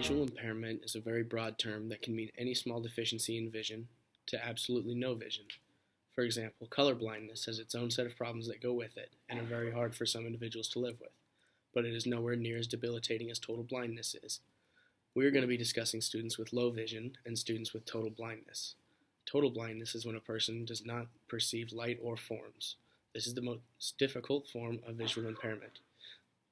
Visual impairment is a very broad term that can mean any small deficiency in vision to absolutely no vision. For example, color blindness has its own set of problems that go with it and are very hard for some individuals to live with, but it is nowhere near as debilitating as total blindness is. We are going to be discussing students with low vision and students with total blindness. Total blindness is when a person does not perceive light or forms. This is the most difficult form of visual impairment.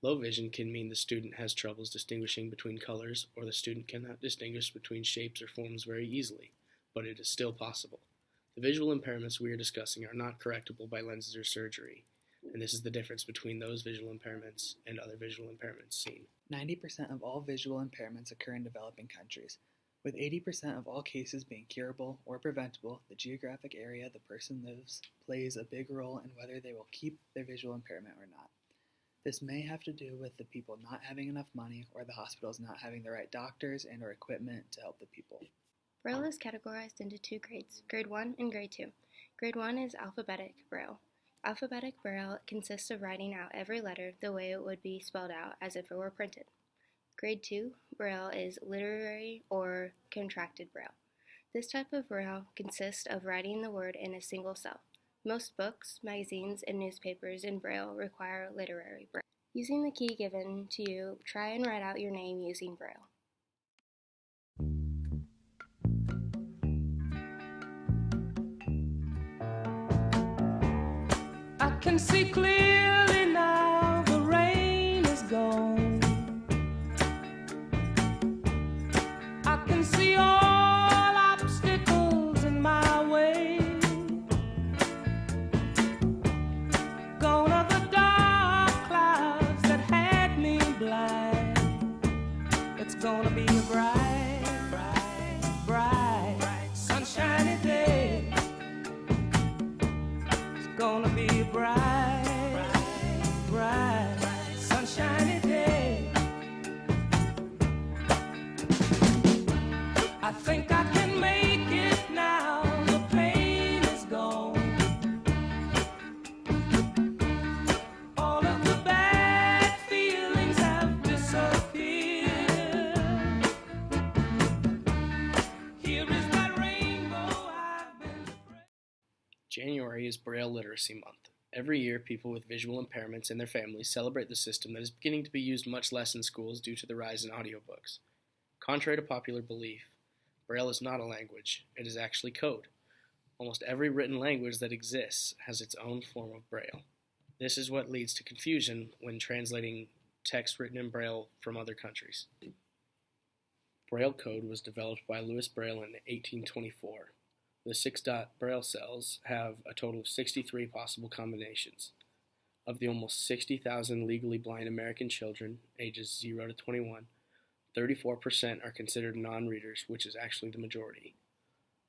Low vision can mean the student has troubles distinguishing between colors, or the student cannot distinguish between shapes or forms very easily, but it is still possible. The visual impairments we are discussing are not correctable by lenses or surgery, and this is the difference between those visual impairments and other visual impairments seen. 90% of all visual impairments occur in developing countries. With 80% of all cases being curable or preventable, the geographic area the person lives plays a big role in whether they will keep their visual impairment or not. This may have to do with the people not having enough money or the hospitals not having the right doctors and or equipment to help the people. Braille is categorized into two grades, Grade 1 and Grade 2. Grade 1 is alphabetic Braille. Alphabetic Braille consists of writing out every letter the way it would be spelled out as if it were printed. Grade 2 Braille is literary or contracted Braille. This type of Braille consists of writing the word in a single cell. Most books, magazines, and newspapers in Braille require literary Braille. Using the key given to you, try and write out your name using Braille. I can see clearly now, the rain is gone. I can see all obstacles in my way. Gone are the dark clouds that had me blind. It's gonna be a bright, bright, bright, sunshiny day. It's gonna be a bright, bright, sunshiny day. I think I can make it now, the pain is gone. All of the bad feelings have disappeared. Here is that rainbow I've been afraid. January is Braille Literacy Month. Every year, people with visual impairments and their families celebrate the system that is beginning to be used much less in schools due to the rise in audiobooks. Contrary to popular belief, Braille is not a language, it is actually code. Almost every written language that exists has its own form of Braille. This is what leads to confusion when translating text written in Braille from other countries. Braille code was developed by Louis Braille in 1824. The 6-dot Braille cells have a total of 63 possible combinations. Of the almost 60,000 legally blind American children, ages 0 to 21, 34% are considered non-readers, which is actually the majority.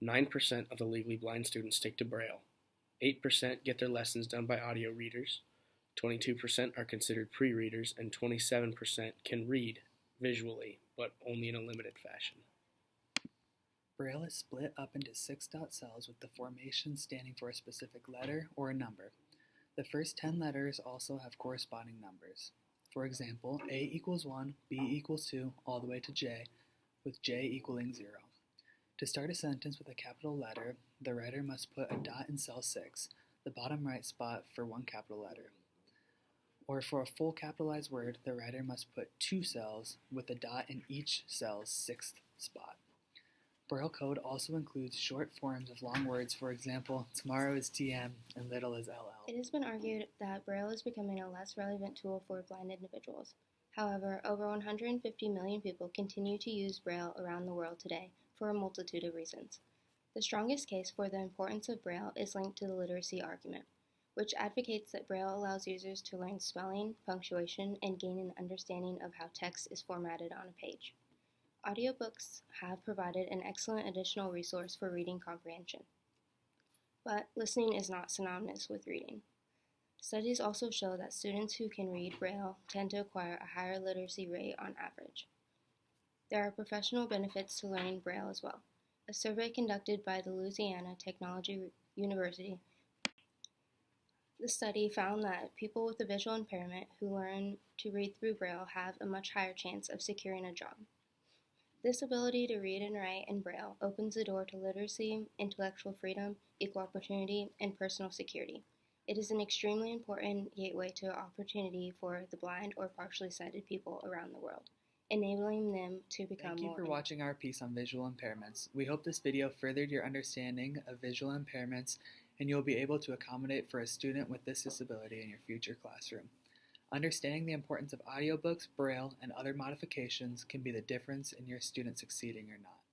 9% of the legally blind students stick to Braille. 8% get their lessons done by audio readers. 22% are considered pre-readers, and 27% can read visually, but only in a limited fashion. Braille is split up into 6-dot cells with the formation standing for a specific letter or a number. The first 10 letters also have corresponding numbers. For example, A equals 1, B equals 2, all the way to J, with J equaling 0. To start a sentence with a capital letter, the writer must put a dot in cell 6, the bottom right spot for one capital letter. Or for a full capitalized word, the writer must put 2 cells with a dot in each cell's 6th spot. Braille code also includes short forms of long words, for example, tomorrow is TM and little is LL. It has been argued that Braille is becoming a less relevant tool for blind individuals. However, over 150 million people continue to use Braille around the world today for a multitude of reasons. The strongest case for the importance of Braille is linked to the literacy argument, which advocates that Braille allows users to learn spelling, punctuation, and gain an understanding of how text is formatted on a page. Audiobooks have provided an excellent additional resource for reading comprehension. But listening is not synonymous with reading. Studies also show that students who can read Braille tend to acquire a higher literacy rate on average. There are professional benefits to learning Braille as well. A survey conducted by the Louisiana Technology University, the study found that people with a visual impairment who learn to read through Braille have a much higher chance of securing a job. This ability to read and write in Braille opens the door to literacy, intellectual freedom, equal opportunity, and personal security. It is an extremely important gateway to opportunity for the blind or partially sighted people around the world, enabling them to become Thank you more for watching our piece on visual impairments. We hope this video furthered your understanding of visual impairments and you'll be able to accommodate for a student with this disability in your future classroom. Understanding the importance of audiobooks, Braille, and other modifications can be the difference in your student succeeding or not.